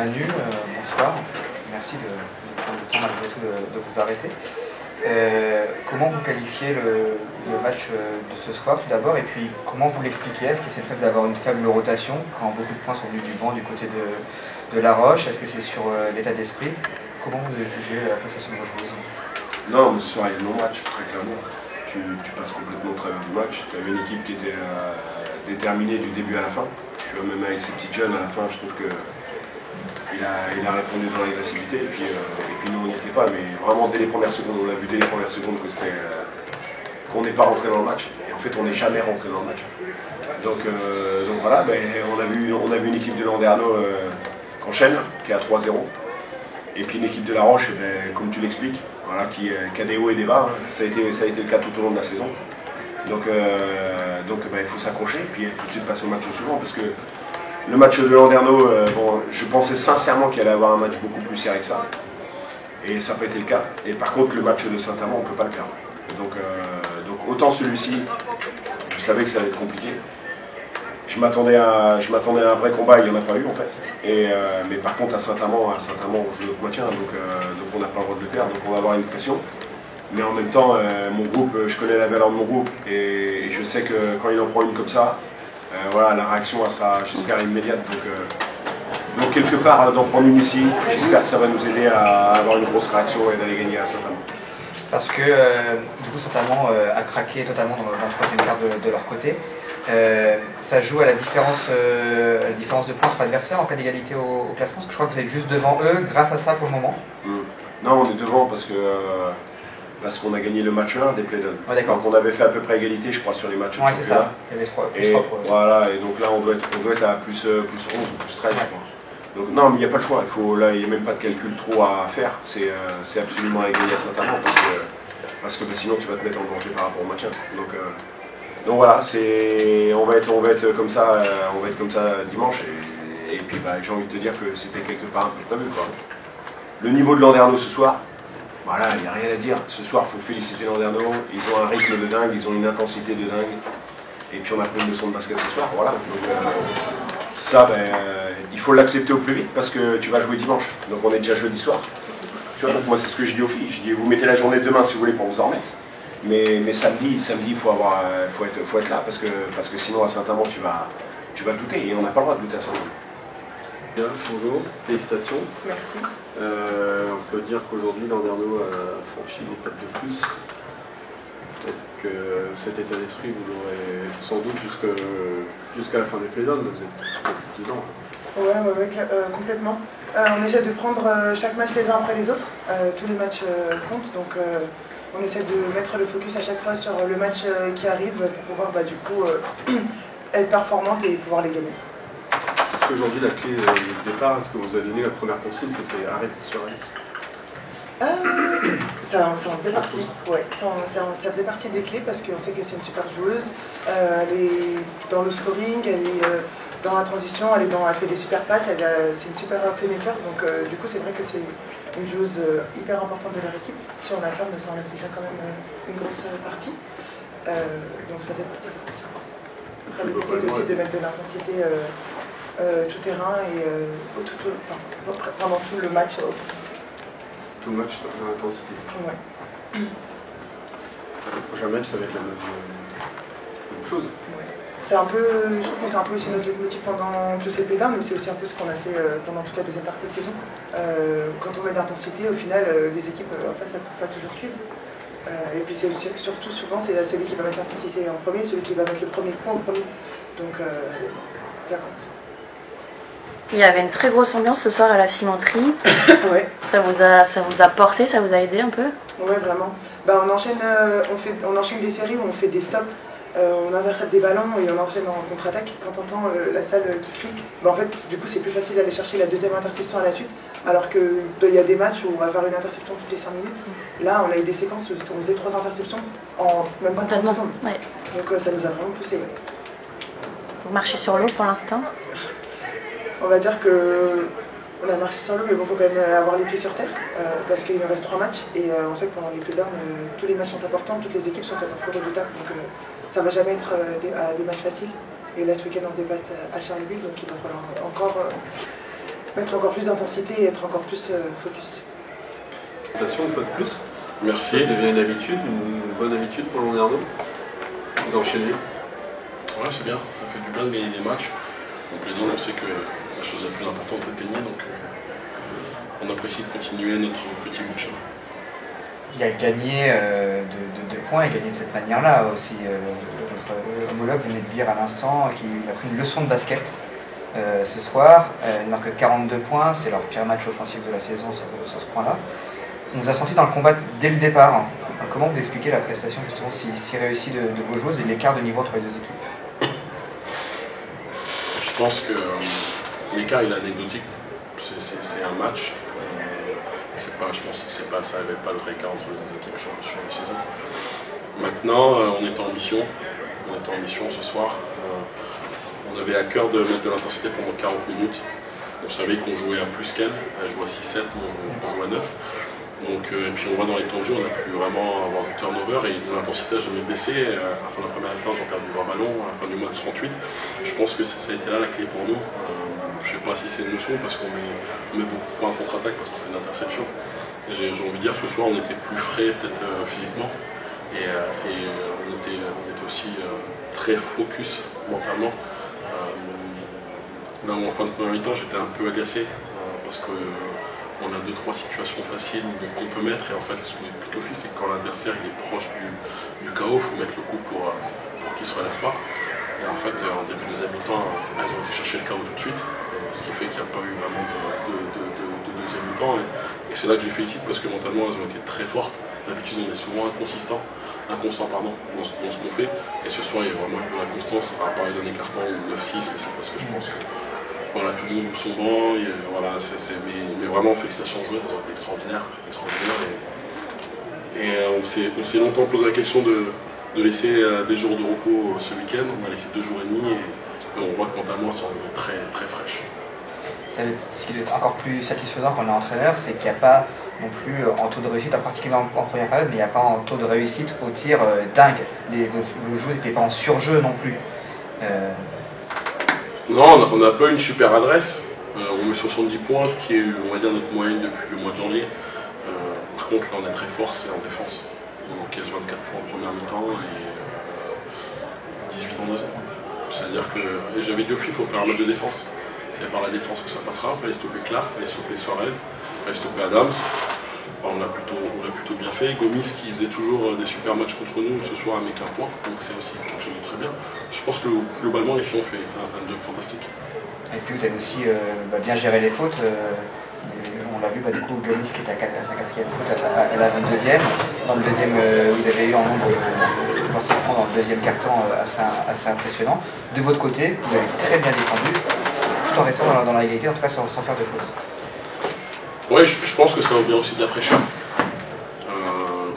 Manu, bonsoir. Merci de prendre le temps malgré tout de vous arrêter. Comment vous qualifiez le match de ce soir tout d'abord, et puis comment vous l'expliquez? Est-ce que c'est le fait d'avoir une faible rotation quand beaucoup de points sont venus du banc du côté de La Roche? Est-ce que c'est sur l'état d'esprit? Comment vous avez jugé la prestation de vos joueurs? Non, mais ce soir il y a non-match, très clairement. Tu passes complètement au travers du match. Tu avais une équipe qui était déterminée du début à la fin. Tu vois, même avec ces petites jeunes à la fin, je trouve que il a répondu dans l'agressivité, et puis nous on n'y était pas, mais vraiment dès les premières secondes, on l'a vu dès les premières secondes qu'on n'est pas rentré dans le match, et en fait on n'est jamais rentré dans le match. Donc voilà, on a vu une équipe de Landerneau qu'enchaîne, qui est à 3-0, et puis une équipe de La Roche, comme tu l'expliques, voilà, qui a des hauts et des bas, hein. Ça a été le cas tout au long de la saison. Donc il faut s'accrocher, et puis tout de suite passer au match suivant, parce que le match de Landerneau, je pensais sincèrement qu'il allait avoir un match beaucoup plus serré que ça. Et ça n'a pas été le cas. Et par contre, le match de Saint-Amand, on ne peut pas le perdre. Donc autant celui-ci, je savais que ça allait être compliqué. Je m'attendais à un vrai combat, il n'y en a pas eu en fait. Mais par contre, à Saint-Amand, on joue notre maintien, donc on n'a pas le droit de le perdre, donc on va avoir une pression. Mais en même temps, mon groupe, je connais la valeur de mon groupe, et je sais que quand il en prend une comme ça, voilà, la réaction elle sera, j'espère, immédiate. Donc quelque part, d'en prendre une ici, j'espère que ça va nous aider à avoir une grosse réaction et d'aller gagner à Saint-Amand. Parce que du coup Saint-Amand a craqué totalement dans le troisième quart de leur côté. Ça joue à la différence de points entre l'adversaire en cas d'égalité au classement, parce que je crois que vous êtes juste devant eux grâce à ça pour le moment. Non, on est devant parce qu'on a gagné le match 1 des playdowns. Ouais, donc on avait fait à peu près égalité, je crois, sur les matchs. Ouais, c'est ça. Il y avait 3 voilà, et donc là, on doit être à plus 11 ou plus 13, je crois. Donc non, mais il n'y a pas de choix. Là, il n'y a même pas de calcul trop à faire. C'est absolument à gagner à Saint-Amand, parce que sinon, tu vas te mettre en danger par rapport au match 1. Donc voilà, on va être comme ça dimanche. Et puis j'ai envie de te dire que c'était quelque part un peu prévu, quoi. Le niveau de Landerneau ce soir, voilà, il n'y a rien à dire. Ce soir, il faut féliciter Landerneau. Ils ont un rythme de dingue, ils ont une intensité de dingue. Et puis on a pris une leçon de basket ce soir, voilà. Donc ça, il faut l'accepter au plus vite, parce que tu vas jouer dimanche. Donc on est déjà jeudi soir. Tu vois, donc moi c'est ce que je dis aux filles. Je dis, vous mettez la journée de demain si vous voulez pour vous en remettre. Mais samedi, il faut être là, parce que sinon à Saint-Amand tu vas douter, et on n'a pas le droit de douter à Saint-Amand. Bien, bonjour, félicitations. Merci. On peut dire qu'aujourd'hui Landerneau a franchi une étape de plus. Est-ce que cet état d'esprit vous l'aurez sans doute jusqu'à la fin des playdowns, vous êtes dedans? Ouais, complètement. On essaie de prendre chaque match les uns après les autres. Tous les matchs comptent, donc on essaie de mettre le focus à chaque fois sur le match qui arrive pour pouvoir du coup être performante et pouvoir les gagner. Aujourd'hui, la clé du départ, ce que vous avez donné, la première consigne, c'était arrêter sur ice. Ça en faisait partie, ouais. Ça faisait partie des clés, parce qu'on sait que c'est une super joueuse. Elle est dans le scoring, elle est dans la transition, elle fait des super passes, c'est une super playmaker. Donc du coup, c'est vrai que c'est une joueuse hyper importante de leur équipe. Si on la ferme, ça enlève déjà quand même une grosse partie. Donc ça fait partie de ça. Après, le but aussi de mettre de l'intensité tout terrain et pendant tout le match. Tout le match dans l'intensité. Ouais. Le prochain match, ça va être la même chose. Ouais. Je trouve que c'est un peu aussi notre leitmotiv pendant tous ces playdowns, mais c'est aussi un peu ce qu'on a fait pendant toute la deuxième partie de saison. Quand on met de l'intensité, au final, les équipes en face, elles ne peuvent pas toujours suivre. Et puis c'est aussi, surtout souvent, c'est celui qui va mettre l'intensité en premier, celui qui va mettre le premier point en premier. Donc ça compte. Il y avait une très grosse ambiance ce soir à la cimenterie. Ouais. Ça vous a porté, ça vous a aidé un peu? Ouais, vraiment. On enchaîne des séries où on fait des stops, on intercepte des ballons et on enchaîne en contre-attaque. Quand on entend la salle qui crie, en fait, du coup, c'est plus facile d'aller chercher la deuxième interception à la suite. Alors qu'il y a des matchs où on va faire une interception toutes les 5 minutes. Là, on a eu des séquences où on faisait 3 interceptions en même pas 30 secondes. Ouais. Donc ça nous a vraiment poussé. Ouais. Vous marchez sur l'eau pour l'instant? On va dire qu'on a marché sur l'eau, mais bon, il faut quand même avoir les pieds sur terre, parce qu'il nous reste 3 matchs, et on sait que pendant les playdowns, tous les matchs sont importants, toutes les équipes sont à peu redoutables, donc ça va jamais être des matchs faciles. Et là, ce week-end, on se déplace à Charleville, donc il va falloir encore mettre encore plus d'intensité et être encore plus focus. Félicitations une fois de plus. Merci. Ça devient une bonne habitude pour Landerneau. Vous enchaînez. Ouais, c'est bien, ça fait du bien de gagner des matchs. Donc les deux, on sait que la chose la plus importante c'est de gagner, donc on apprécie de continuer notre petit bout de chemin. Il a gagné de points et gagné de cette manière-là aussi. Votre homologue venait de dire à l'instant qu'il a pris une leçon de basket ce soir. Il marque 42 points, c'est leur pire match offensif de la saison sur ce point-là. On vous a senti dans le combat dès le départ. Comment vous expliquez la prestation justement si réussie de vos joueuses et l'écart de niveau entre les deux équipes? Je pense que l'écart il est anecdotique. C'est un match. Je pense que ça n'avait pas le écart entre les équipes sur la saison. Maintenant, on est en mission. On est en mission ce soir. On avait à cœur de mettre de l'intensité pendant 40 minutes. On savait qu'on jouait à plus qu'elle. Elle jouait à 6-7, on jouait à 9. Donc, et puis on voit dans les temps de jeu, on a pu vraiment avoir du turnover et l'intensité n'a jamais baissé. À la fin de la première mi-temps, ils ont perdu 20 ballons. À la fin du match 38, je pense que ça a été là la clé pour nous. Je ne sais pas si c'est une leçon parce qu'on met beaucoup de points en contre-attaque parce qu'on fait une interception. J'ai envie de dire que ce soir on était plus frais peut-être physiquement et on était aussi très focus mentalement. Là où en fin de première mi-temps j'étais un peu agacé parce qu'on a 2-3 situations faciles qu'on peut mettre et en fait ce que j'explique au fils c'est que quand l'adversaire il est proche du chaos, il faut mettre le coup pour qu'il ne se relève pas. Et en fait en début de deuxième mi-temps elles ont été chercher le chaos tout de suite, ce qui fait qu'il n'y a pas eu vraiment de deuxième mi-temps. Et c'est là que je les félicite parce que mentalement elles ont été très fortes. D'habitude on est souvent inconstant dans ce qu'on fait. Et ce soir il y a vraiment eu de la constance. À part les derniers cartons 9-6, mais c'est parce que je pense que voilà, tout le monde ouvre son banc. Voilà, mais vraiment félicitations aux joueurs, elles ont été extraordinaires. Et on s'est longtemps posé la question de laisser des jours de repos ce week-end. On a laissé 2 jours et demi et on voit que mentalement elles sont très très fraîches. Ce qui est encore plus satisfaisant quand on est entraîneur, c'est qu'il n'y a pas non plus en taux de réussite, en particulier en première période, mais il n'y a pas en taux de réussite au tir dingue. Vos joueurs n'étaient pas en surjeu non plus. Non, on n'a pas une super adresse. On met 70 points, qui est on va dire notre moyenne depuis le mois de janvier. Par contre là on est très fort, c'est en défense. On encaisse 24 points en première mi-temps et 18 en deuxième. C'est-à-dire que j'avais dit au fil, il faut faire un match de défense. C'est par la défense que ça passera, il fallait stopper Clark, il fallait stopper Suarez, il fallait stopper Adams. On l'a plutôt bien fait. Gomis qui faisait toujours des super matchs contre nous, ce soir avec un point, donc c'est aussi quelque chose de très bien. Je pense que globalement les filles ont fait un job fantastique. Et puis vous avez aussi bien géré les fautes. On l'a vu, du coup, Gomis qui était à sa 4e faute, à la 22e. Dans le deuxième, vous avez eu en nombre de lancers francs dans le deuxième quart-temps assez impressionnant. De votre côté, vous avez très bien défendu, tout en restant dans la égalité, en tout cas sans faire de fautes. Oui, je pense que ça vient aussi de la fraîcheur.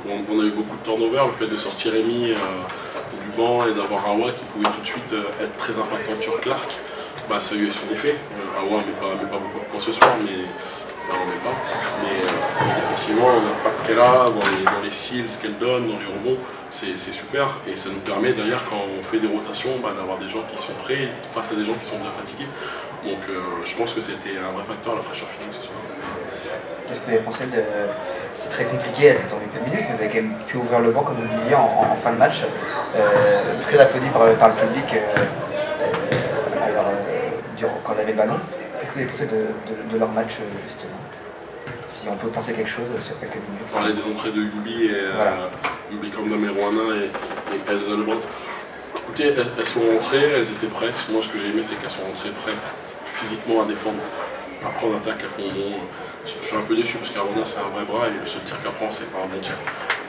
On a eu beaucoup de turnover, le fait de sortir Rémi du banc et d'avoir Awa qui pouvait tout de suite être très impactante sur Clark, ça a eu son effet. Awa ne met pas beaucoup de points ce soir, mais défensivement, l'impact qu'elle a dans les cils, ce qu'elle donne, dans les rebonds, c'est super. Et ça nous permet derrière, quand on fait des rotations, d'avoir des gens qui sont prêts face à des gens qui sont déjà fatigués. Donc je pense que c'était un vrai facteur, la fraîcheur finale ce soir. Qu'est-ce que vous avez pensé de... C'est très compliqué à cette peu de minutes, mais vous avez quand même pu ouvrir le banc, comme vous le disiez, en fin de match. Très applaudi par le public quand on avait le ballon. Qu'est-ce que vous avez pensé de leur match, justement? Si on peut penser quelque chose sur quelques minutes. On parlait des entrées de Yubi et Yubi Kandam et Roana et Elsa Lebras. Écoutez, elles sont rentrées, elles étaient prêtes. Moi, ce que j'ai aimé, c'est qu'elles sont rentrées prêtes physiquement à défendre. Après, on attaque à fond. Je suis un peu déçu parce qu'Arona, c'est un vrai bras et le seul tir qu'elle prend, c'est pas un bon tir.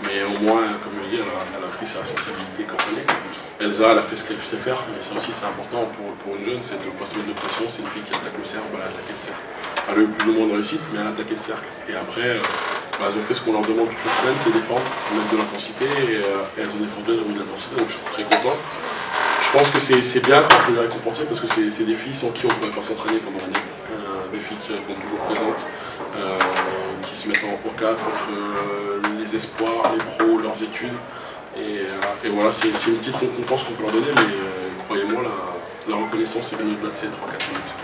Mais au moins, comme je le dis, elle a pris sa responsabilité quand elle est. Elsa, elle a fait ce qu'elle sait faire, mais ça aussi, c'est important pour une jeune, c'est de ne pas se mettre de pression. C'est une fille qui attaque le cercle, elle a attaqué le cercle. Elle a eu plus ou moins de réussite, mais elle a attaqué le cercle. Et après, elles ont fait ce qu'on leur demande toute la semaine, c'est défendre, mettre de l'intensité, et elles ont défendu, elles ont mis de l'intensité, donc je suis très content. Je pense que c'est bien qu'on peut les récompenser parce que c'est des filles sans qui on ne pourrait pas s'entraîner pendant l'année. Des filles qui répondent toujours présentes, qui se mettent en cadre entre les espoirs, les pros, leurs études. Et voilà, c'est une petite récompense qu'on peut leur donner, mais croyez-moi, la reconnaissance est bien au-delà de ces 3-4 minutes.